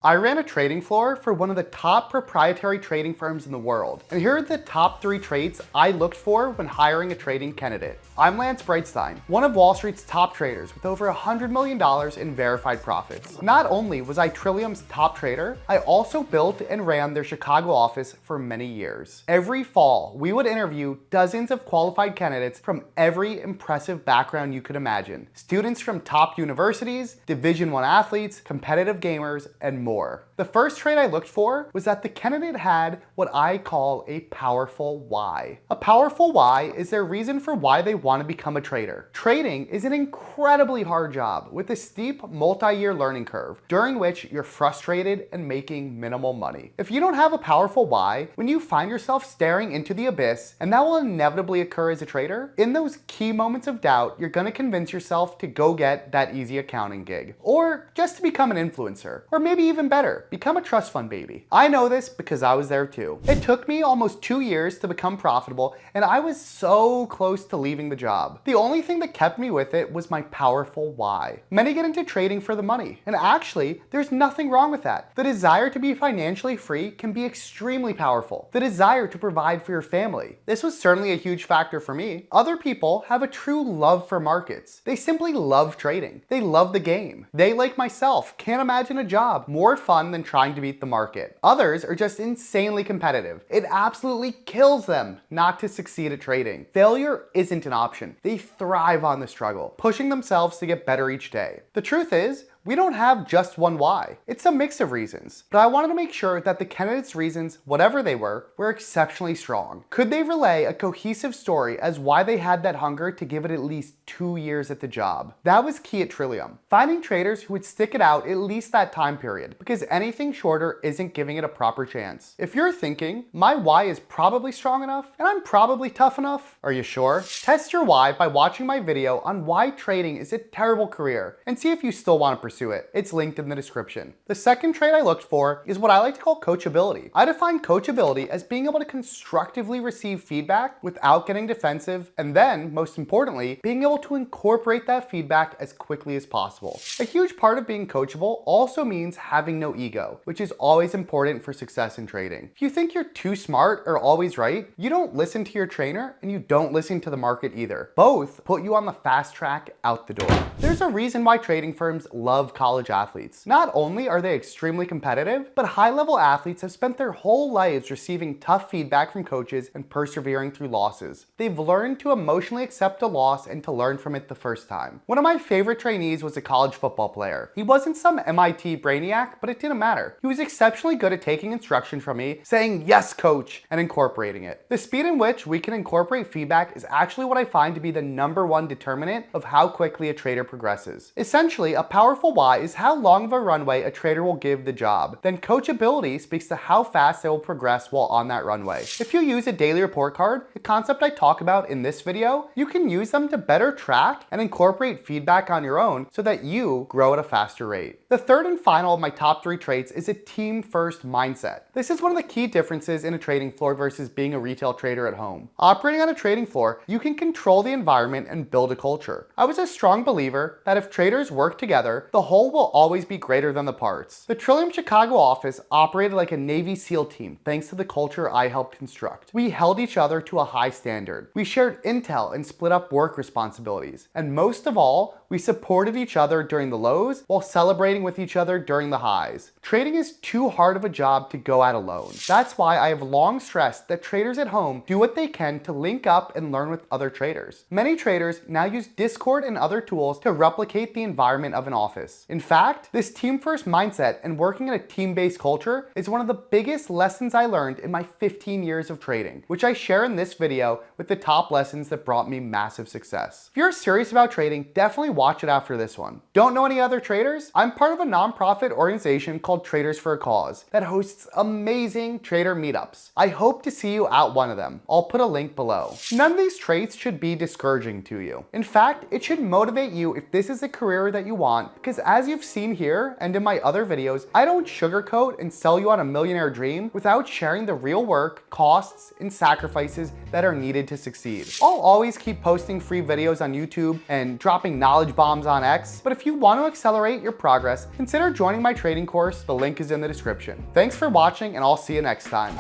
I ran a trading floor for one of the top proprietary trading firms in the world, and here are the top 3 traits I looked for when hiring a trading candidate. I'm Lance Breitstein, one of Wall Street's top traders with over $100 million in verified profits. Not only was I Trillium's top trader, I also built and ran their Chicago office for many years. Every fall, we would interview dozens of qualified candidates from every impressive background you could imagine. Students from top universities, Division I athletes, competitive gamers, and more. The first trait I looked for was that the candidate had what I call a powerful why. A powerful why is their reason for why they want to become a trader. Trading is an incredibly hard job with a steep multi-year learning curve during which you're frustrated and making minimal money. If you don't have a powerful why, when you find yourself staring into the abyss, and that will inevitably occur as a trader, in those key moments of doubt, you're going to convince yourself to go get that easy accounting gig, or just to become an influencer, or maybe even better, become a trust fund baby. I know this because I was there too. It took me almost 2 years to become profitable, and I was so close to leaving the job. The only thing that kept me with it was my powerful why. Many get into trading for the money, and actually, there's nothing wrong with that. The desire to be financially free can be extremely powerful. The desire to provide for your family. This was certainly a huge factor for me. Other people have a true love for markets. They simply love trading. They love the game. They, like myself, can't imagine a job more fun than trying to beat the market. Others are just insanely competitive. It absolutely kills them not to succeed at trading. Failure isn't an option. They thrive on the struggle, pushing themselves to get better each day. The truth is, we don't have just one why. It's a mix of reasons, but I wanted to make sure that the candidates' reasons, whatever they were exceptionally strong. Could they relay a cohesive story as why they had that hunger to give it at least 2 years at the job? That was key at Trillium. Finding traders who would stick it out at least that time period, because anything shorter isn't giving it a proper chance. If you're thinking, my why is probably strong enough, and I'm probably tough enough, are you sure? Test your why by watching my video on why trading is a terrible career, and see if you still want to pursue it. It's linked in the description. The second trait I looked for is what I like to call coachability. I define coachability as being able to constructively receive feedback without getting defensive, and then, most importantly, being able to incorporate that feedback as quickly as possible. A huge part of being coachable also means having no ego, which is always important for success in trading. If you think you're too smart or always right, you don't listen to your trainer and you don't listen to the market either. Both put you on the fast track out the door. There's a reason why trading firms love college athletes. Not only are they extremely competitive, but high-level athletes have spent their whole lives receiving tough feedback from coaches and persevering through losses. They've learned to emotionally accept a loss and to learn from it the first time. One of my favorite trainees was a college football player. He wasn't some MIT brainiac, but it didn't matter. He was exceptionally good at taking instruction from me, saying, "Yes, coach," and incorporating it. The speed in which we can incorporate feedback is actually what I find to be the #1 determinant of how quickly a trader progresses. Essentially, a powerful why is how long of a runway a trader will give the job. Then coachability speaks to how fast they will progress while on that runway. If you use a daily report card, the concept I talk about in this video, you can use them to better track and incorporate feedback on your own so that you grow at a faster rate. The third and final of my top 3 traits is a team-first mindset. This is one of the key differences in a trading floor versus being a retail trader at home. Operating on a trading floor, you can control the environment and build a culture. I was a strong believer that if traders work together, the whole will always be greater than the parts. The Trillium Chicago office operated like a Navy SEAL team thanks to the culture I helped construct. We held each other to a high standard. We shared intel and split up work responsibilities. And most of all, we supported each other during the lows while celebrating with each other during the highs. Trading is too hard of a job to go at alone. That's why I have long stressed that traders at home do what they can to link up and learn with other traders. Many traders now use Discord and other tools to replicate the environment of an office. In fact, this team-first mindset and working in a team-based culture is one of the biggest lessons I learned in my 15 years of trading, which I share in this video with the top lessons that brought me massive success. If you're serious about trading, definitely watch it after this one. Don't know any other traders? I'm part of a nonprofit organization called Traders for a Cause that hosts amazing trader meetups. I hope to see you at one of them. I'll put a link below. None of these traits should be discouraging to you. In fact, it should motivate you if this is a career that you want, because as you've seen here and in my other videos, I don't sugarcoat and sell you on a millionaire dream without sharing the real work, costs, and sacrifices that are needed to succeed. I'll always keep posting free videos on YouTube and dropping knowledge knowledge bombs on X, but if you want to accelerate your progress, consider joining my trading course. The link is in the description. Thanks for watching, and I'll see you next time.